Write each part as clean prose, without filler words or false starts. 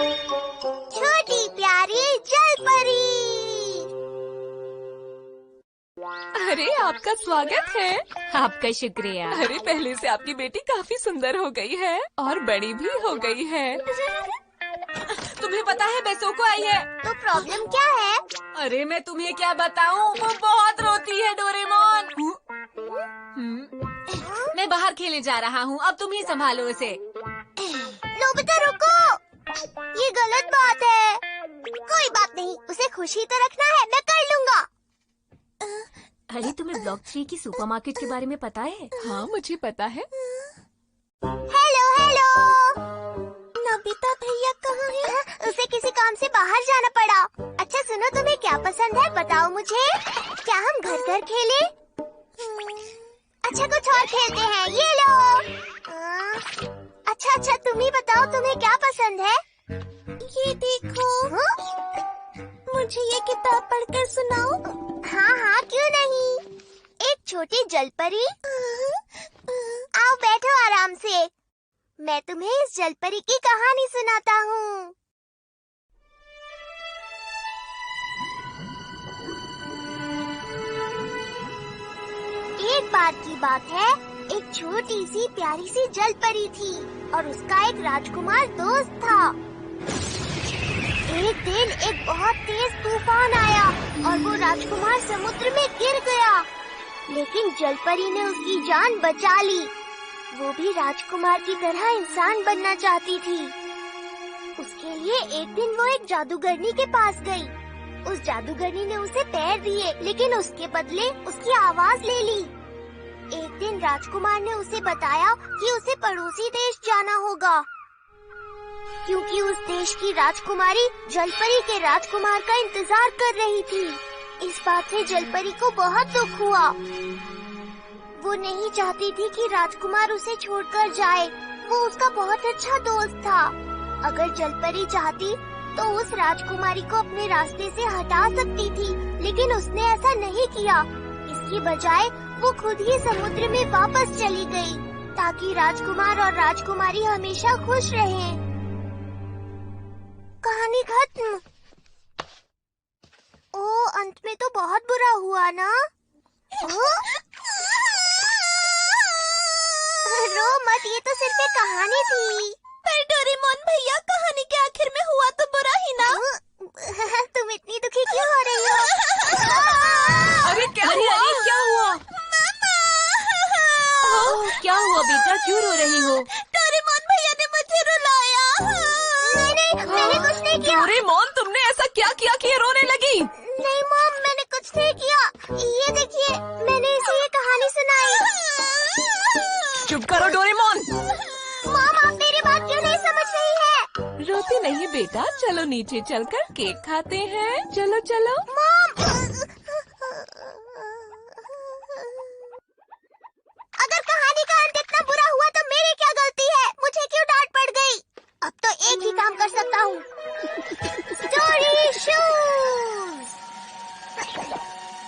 छोटी प्यारी जलपरी। अरे आपका स्वागत है। आपका शुक्रिया। अरे पहले से आपकी बेटी काफी सुंदर हो गई है और बड़ी भी हो गई है। तुम्हें पता है बेसो को आई है। तो प्रॉब्लम क्या है? अरे मैं तुम्हें क्या बताऊं, वो बहुत रोती है डोरेमोन। मैं बाहर खेलने जा रहा हूँ, अब तुम ही संभालो उसे। नोबिता रुको, ये गलत बात है। कोई बात नहीं, उसे खुशी तो रखना है, मैं कर लूँगा। अरे तुम्हें ब्लॉक 3 की सुपरमार्केट के बारे में पता है? हाँ मुझे पता है। हेलो हेलो, नोबिता भैया कहाँ हैं? उसे किसी काम से बाहर जाना पड़ा। अच्छा सुनो, तुम्हें क्या पसंद है बताओ मुझे। क्या हम घर घर खेलें? अच्छा कुछ और खेलते हैं, ये लो। अच्छा तुम ही बताओ तुम्हें क्या पसंद है? ये देखो। मुझे ये किताब पढ़कर सुनाओ। हाँ क्यों नहीं। एक छोटी जलपरी। आओ बैठो आराम से, मैं तुम्हें इस जलपरी की कहानी सुनाता हूँ। एक बार की बात है, एक छोटी सी प्यारी सी जलपरी थी और उसका एक राजकुमार दोस्त था। एक दिन एक बहुत तेज तूफान आया और वो राजकुमार समुद्र में गिर गया, लेकिन जलपरी ने उसकी जान बचा ली। वो भी राजकुमार की तरह इंसान बनना चाहती थी। उसके लिए एक दिन वो एक जादूगरनी के पास गई। उस जादूगरनी ने उसे पैर दिए, लेकिन उसके बदले उसकी आवाज ले ली। एक दिन राजकुमार ने उसे बताया कि उसे पड़ोसी देश जाना होगा, क्योंकि उस देश की राजकुमारी जलपरी के राजकुमार का इंतजार कर रही थी। इस बात से जलपरी को बहुत दुख हुआ। वो नहीं चाहती थी कि राजकुमार उसे छोड़कर जाए, वो उसका बहुत अच्छा दोस्त था। अगर जलपरी चाहती तो उस राजकुमारी को अपने रास्ते से हटा सकती थी, लेकिन उसने ऐसा नहीं किया। इसकी बजाय वो खुद ही समुद्र में वापस चली गई, ताकि राजकुमार और राजकुमारी हमेशा खुश रहें। कहानी खत्म। ओ अंत में तो बहुत बुरा हुआ ना। रो मत, ये तो सिर्फ एक कहानी थी। पर डोरेमोन भैया, कहानी के आखिर में हुआ तो बुरा ही ना। तुम इतनी दुखी क्यों हो रही हो? अरे क्या हुआ? क्या हुआ बेटा, क्यों रो रही हो? डोरेमोन भैया ने मुझे रुलाया। नहीं मैंने कुछ नहीं किया। डोरेमोन तुमने ऐसा क्या किया कि ये रोने लगी? नहीं मॉम, मैंने कुछ नहीं किया। ये देखिए, मैंने इसे ये कहानी सुनाई। चुप करो डोरेमोन। मॉम, आप मेरी बात क्यों नहीं समझ रही है? रोती नहीं बेटा, चलो नीचे चलकर केक खाते हैं। चलो चलो। मॉम, अगर कहानी का अंत इतना बुरा हुआ तो मेरी क्या गलती है? मुझे क्यों डांट पड़ गई? अब तो एक ही काम कर सकता हूँ। Story shoes.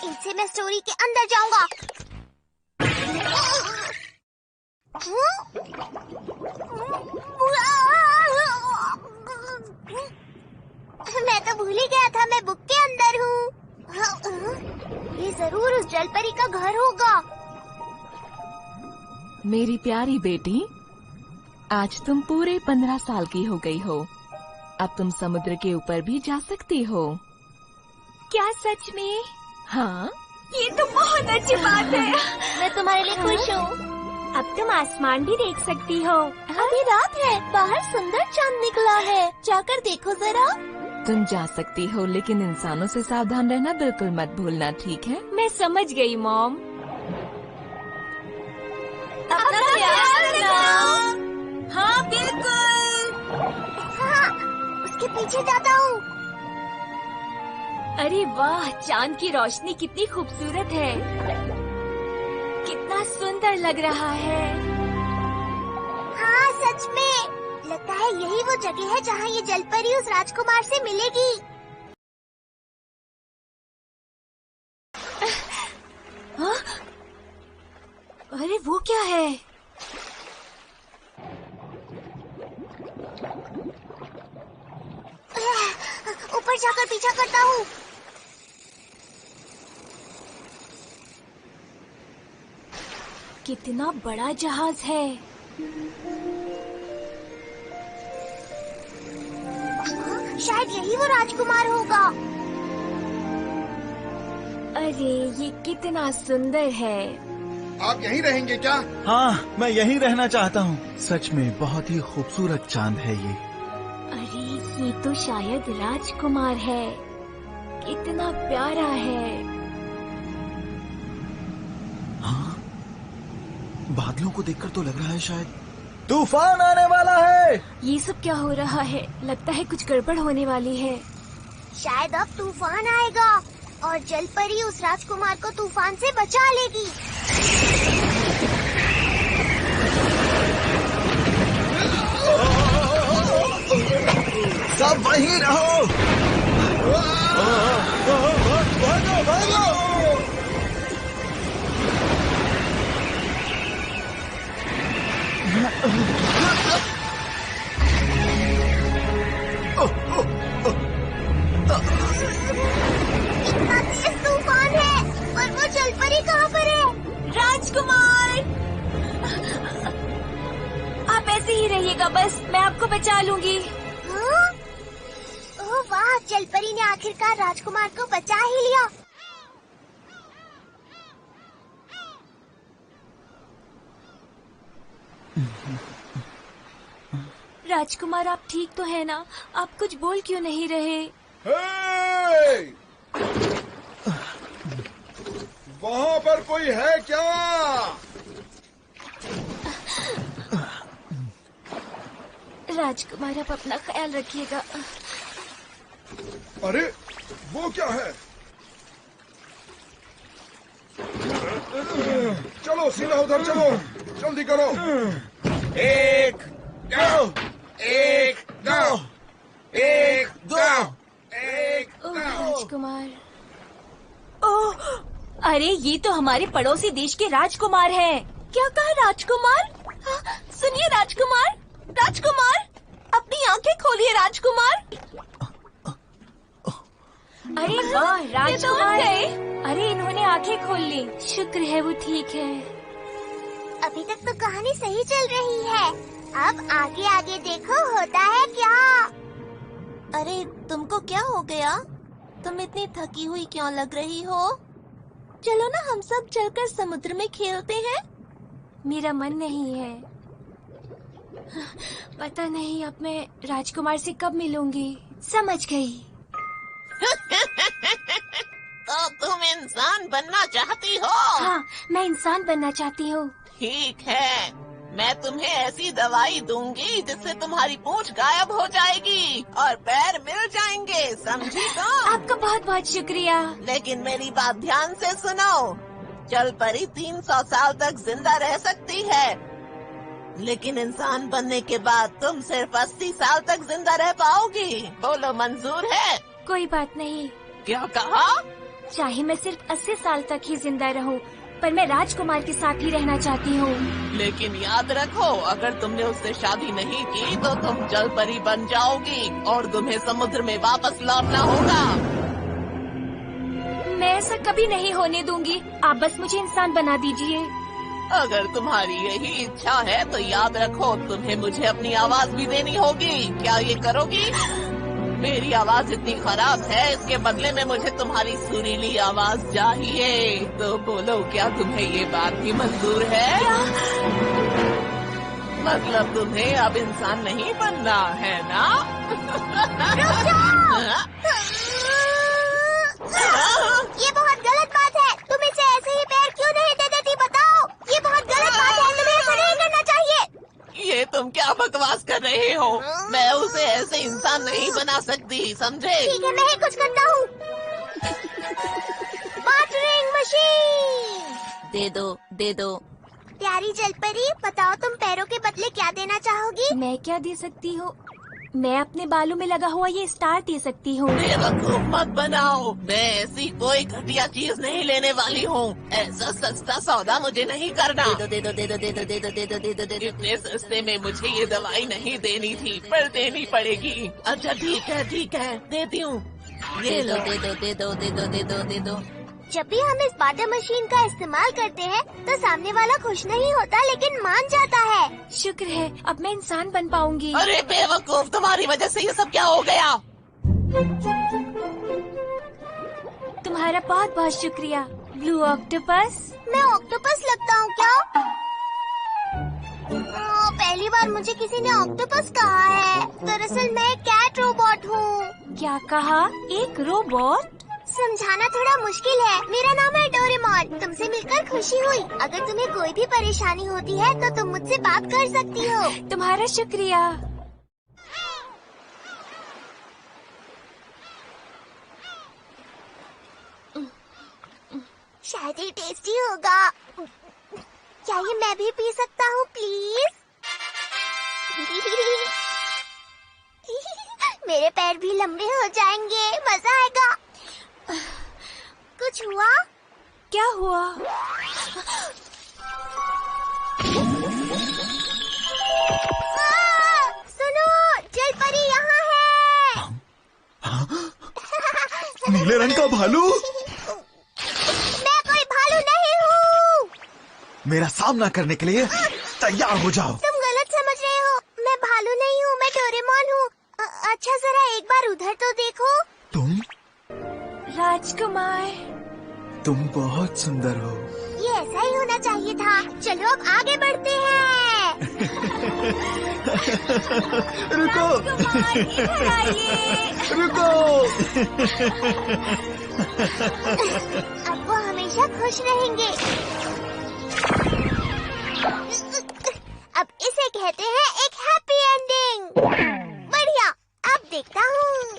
इनसे मैं स्टोरी के अंदर जाऊंगा। मैं तो भूल ही गया था मैं बुक के अंदर हूँ। ये जरूर उस जलपरी का घर होगा। मेरी प्यारी बेटी, आज तुम पूरे 15 साल की हो गई हो। अब तुम समुद्र के ऊपर भी जा सकती हो। क्या सच में? हाँ। ये तो बहुत अच्छी बात है। मैं तुम्हारे लिए खुश हूँ। अब तुम आसमान भी देख सकती हो। अभी रात है, बाहर सुंदर चांद निकला है, जाकर देखो जरा। तुम जा सकती हो, लेकिन इंसानों से सावधान रहना बिल्कुल मत भूलना, ठीक है? मैं समझ गई मॉम। अपना ख्याल रखना। हाँ बिल्कुल। हाँ, उसके पीछे जाता हूँ। अरे वाह, चांद की रोशनी कितनी खूबसूरत है। कितना सुंदर लग रहा है। हाँ सच में, लगता है यही वो जगह है जहाँ ये जलपरी उस राजकुमार से मिलेगी। हाँ? अरे वो क्या है? जाकर पीछा करता हूँ। कितना बड़ा जहाज है। शायद यही वो राजकुमार होगा। अरे ये कितना सुंदर है। आप यहीं रहेंगे क्या? हाँ, मैं यहीं रहना चाहता हूँ। सच में बहुत ही खूबसूरत चांद है ये। अरे ये तो शायद राजकुमार है। कितना प्यारा है। हाँ, बादलों को देखकर तो लग रहा है शायद तूफान आने वाला है। ये सब क्या हो रहा है? लगता है कुछ गड़बड़ होने वाली है। शायद अब तूफान आएगा और जलपरी उस राजकुमार को तूफान से बचा लेगी। सब वहीं रहो। भागो, भागो। इतना तेज तूफान है और वो जलपरी कहाँ पर है? राजकुमार, आप ऐसे ही रहिएगा, बस मैं आपको बचा लूंगी। हाँ? ओह वाह, जलपरी ने आखिरकार राजकुमार को बचा ही लिया। राजकुमार, आप ठीक तो है ना? आप कुछ बोल क्यों नहीं रहे? हे! वहाँ पर कोई है क्या? राजकुमार, आप अपना ख्याल रखिएगा। अरे वो क्या है? चलो सीधा उधर चलो, जल्दी करो। एक दो, एक दो, एक दो, एक ओह दो। राजकुमार, ओह अरे ये तो हमारे पड़ोसी देश के राजकुमार हैं। क्या कहा राजकुमार? हाँ, सुनिए राजकुमार, राजकुमार अपनी आंखें खोलिए राजकुमार। अरे वाह राजकुमार, अरे इन्होंने आंखें खोल ली। शुक्र है वो ठीक है। अभी तक तो कहानी सही चल रही है। अब आगे आगे देखो होता है क्या। अरे तुमको क्या हो गया? तुम इतनी थकी हुई क्यों लग रही हो? चलो ना हम सब चलकर समुद्र में खेलते हैं। मेरा मन नहीं है। पता नहीं अब मैं राजकुमार से कब मिलूंगी। समझ गई। तो तुम इंसान बनना चाहती हो? हाँ, मैं इंसान बनना चाहती हूँ। ठीक है, मैं तुम्हें ऐसी दवाई दूंगी जिससे तुम्हारी पूंछ गायब हो जाएगी और पैर मिल जाएंगे, समझी तुम? आपका बहुत बहुत शुक्रिया। लेकिन मेरी बात ध्यान से सुनो। जलपरी 300 साल तक जिंदा रह सकती है, लेकिन इंसान बनने के बाद तुम सिर्फ 80 साल तक जिंदा रह पाओगी। बोलो मंजूर है? कोई बात नहीं। क्या कहा? चाहे मैं सिर्फ 80 साल तक ही जिंदा रहूं, पर मैं राजकुमार के साथ ही रहना चाहती हूँ। लेकिन याद रखो, अगर तुमने उससे शादी नहीं की तो तुम जलपरी बन जाओगी और तुम्हें समुद्र में वापस लौटना होगा। मैं ऐसा कभी नहीं होने दूंगी। आप बस मुझे इंसान बना दीजिए। अगर तुम्हारी यही इच्छा है तो याद रखो, तुम्हें मुझे अपनी आवाज भी देनी होगी। क्या ये करोगी? मेरी आवाज इतनी खराब है, इसके बदले में मुझे तुम्हारी सुरीली आवाज चाहिए। तो बोलो, क्या तुम्हें ये बात भी मंजूर है? मतलब तुम्हें अब इंसान नहीं बनना है ना? ये बहुत गलत बात है। तुम इसे ऐसे ही पैर क्यों नहीं दे देती, बताओ? ये बहुत गलत बात है, तुम्हें ऐसा नहीं करना चाहिए। ये तुम क्या बकवास कर रहे हो? मैं उसे ऐसे इंसान नहीं बना सकती, समझे? ठीक है, मैं ही कुछ करता हूँ। वाटरिंग मशीन दे दो, दे दो। प्यारी जलपरी, बताओ तुम पैरों के बदले क्या देना चाहोगी? मैं क्या दे सकती हूँ? मैं अपने बालों में लगा हुआ ये स्टार दे सकती हूँ। बेवकूफ मत बनाओ, मैं ऐसी कोई घटिया चीज नहीं लेने वाली हूँ। ऐसा सस्ता सौदा मुझे नहीं करना। दे दो, दे दो, दे दो, दे दो, दे दो, दे दो, दे दो, दे दो। इतने सस्ते में मुझे ये दवाई नहीं देनी थी, पर देनी पड़ेगी। अच्छा ठीक है, देती हूँ। दे दो दे दो दे दो दे दो दे दो दे दो। जब भी हम इस वाटर मशीन का इस्तेमाल करते हैं तो सामने वाला खुश नहीं होता लेकिन मान जाता है। शुक्र है अब मैं इंसान बन पाऊंगी। अरे बेवकूफ, तुम्हारी वजह से ये सब क्या हो गया? तुम्हारा बहुत बहुत शुक्रिया ब्लू ऑक्टोपस। मैं ऑक्टोपस लगता हूँ क्या? पहली बार मुझे किसी ने ऑक्टोपस कहा है। दरअसल मैं एक कैट रोबोट हूँ। क्या कहा? एक रोबोट? समझाना थोड़ा मुश्किल है। मेरा नाम है डोरेमोन। तुमसे मिलकर खुशी हुई। अगर तुम्हें कोई भी परेशानी होती है तो तुम मुझसे बात कर सकती हो। तुम्हारा शुक्रिया। शायद ही टेस्टी होगा। क्या ये मैं भी पी सकता हूँ प्लीज? मेरे पैर भी लंबे हो जाएंगे, मजा आएगा। कुछ हुआ? क्या हुआ? सुनो, जलपरी यहाँ है। नीले रंग का भालू। मैं कोई भालू नहीं हूँ। मेरा सामना करने के लिए तैयार हो जाओ। तुम गलत समझ रहे हो। मैं भालू नहीं हूँ, मैं डोरेमोन हूँ। अच्छा जरा एक बार उधर तो देखो। तुम राजकुमार, तुम बहुत सुंदर हो। ये ऐसा ही होना चाहिए था। चलो अब आगे बढ़ते हैं। रुको राजकुमार इधर आइए। रुको। अब वो हमेशा खुश रहेंगे। अब इसे कहते हैं एक हैप्पी एंडिंग। बढ़िया, अब देखता हूँ।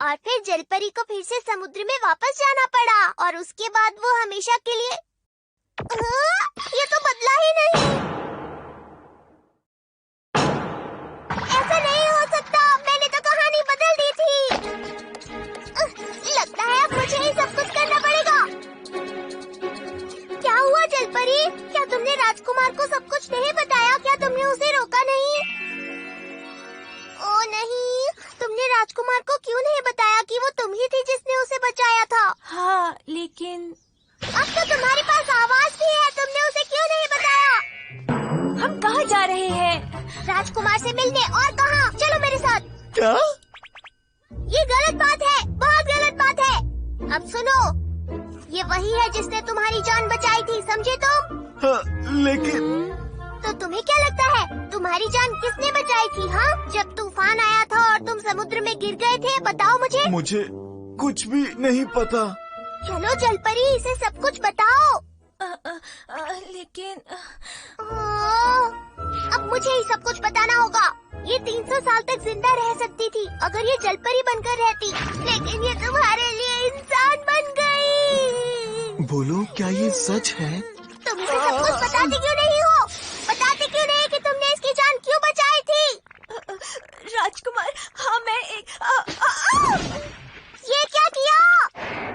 और फिर जलपरी को फिर से समुद्र में वापस जाना पड़ा और उसके बाद वो हमेशा के लिए ये तो बदला ही नहीं। ऐसा नहीं हो सकता। मैंने तो कहानी बदल दी थी। लगता है अब मुझे ही सब कुछ करना पड़ेगा। क्या हुआ जलपरी? क्या तुमने राजकुमार को सब कुछ नहीं बताया? क्या तुमने उसे रोका नहीं? ओ नहीं, तुमने राजकुमार को क्यों नहीं बताया कि वो तुम ही थी जिसने उसे बचाया था? हाँ, लेकिन अब तो तुम्हारे पास आवाज भी है। तुमने उसे क्यों नहीं बताया? हम कहाँ जा रहे हैं? राजकुमार से मिलने। और कहाँ? चलो मेरे साथ। क्या? ये गलत बात है, बहुत गलत बात है। अब सुनो, ये वही है जिसने तुम्हारी जान बचाई थी, समझे तुम? हाँ, लेकिन तो तुम्हें क्या लगता है तुम्हारी जान किसने बचाई थी? हाँ, जब तूफान आया था और तुम समुद्र में गिर गए थे, बताओ मुझे। मुझे कुछ भी नहीं पता। चलो जलपरी, इसे सब कुछ बताओ। लेकिन अब मुझे ही सब कुछ बताना होगा। ये 300 साल तक जिंदा रह सकती थी अगर ये जलपरी बनकर रहती, लेकिन ये तुम्हारे लिए इंसान बन गई। बोलो, क्या ये सच है? तुम इसे सब कुछ बताते क्यों नहीं हो? बताते क्यों नहीं कि तुमने इसकी जान क्यों बचाई थी? राजकुमार, हाँ मैं एक ये क्या किया?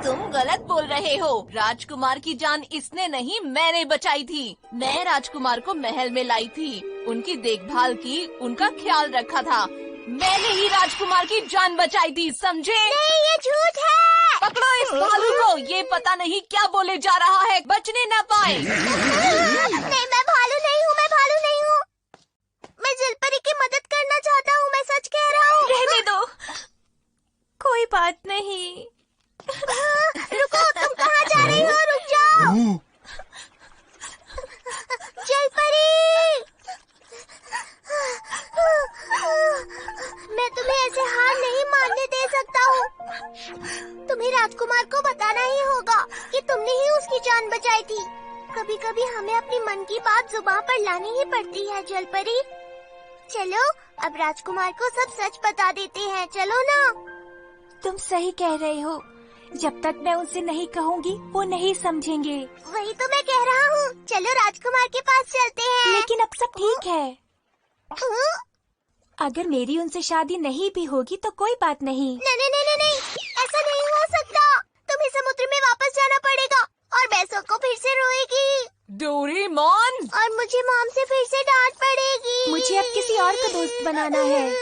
तुम गलत बोल रहे हो। राजकुमार की जान इसने नहीं, मैंने बचाई थी। मैं राजकुमार को महल में लाई थी, उनकी देखभाल की, उनका ख्याल रखा था। मैंने ही राजकुमार की जान बचाई थी, समझे? नहीं, ये झूठ है। पकड़ो इस भालू को। ये पता नहीं क्या बोले जा रहा है, बचने न पाए। नहीं, मैं भालू नहीं हूँ, मैं भालू नहीं हूँ। मैं जलपरी की मदद करना चाहता हूँ, मैं सच कह रहा हूँ। रहने दो, कोई बात नहीं। रुको, तुम कहाँ जा रही हो? रुक जाओ। जलपरी, मैं तुम्हें ऐसे हार नहीं मानने दे सकता हूँ। तुम्हें राजकुमार को बताना ही होगा कि तुमने ही उसकी जान बचाई थी। कभी कभी हमें अपनी मन की बात जुबान पर लानी ही पड़ती है जलपरी। चलो अब राजकुमार को सब सच बता देते हैं, चलो ना। तुम सही कह रहे हो। जब तक मैं उनसे नहीं कहूँगी वो नहीं समझेंगे। वही तो मैं कह रहा हूँ। चलो राजकुमार के पास चलते हैं। लेकिन अब सब ठीक है। हाँ? अगर मेरी उनसे शादी नहीं भी होगी तो कोई बात नहीं। नहीं नहीं नहीं नहीं, ऐसा नहीं हो सकता। तुम्हें समुद्र में वापस जाना पड़ेगा और बैसो को फिर से रोएगी। डोरेमोन, और मुझे मॉम से फिर से डांट पड़ेगी। मुझे अब किसी और को दोस्त बनाना है।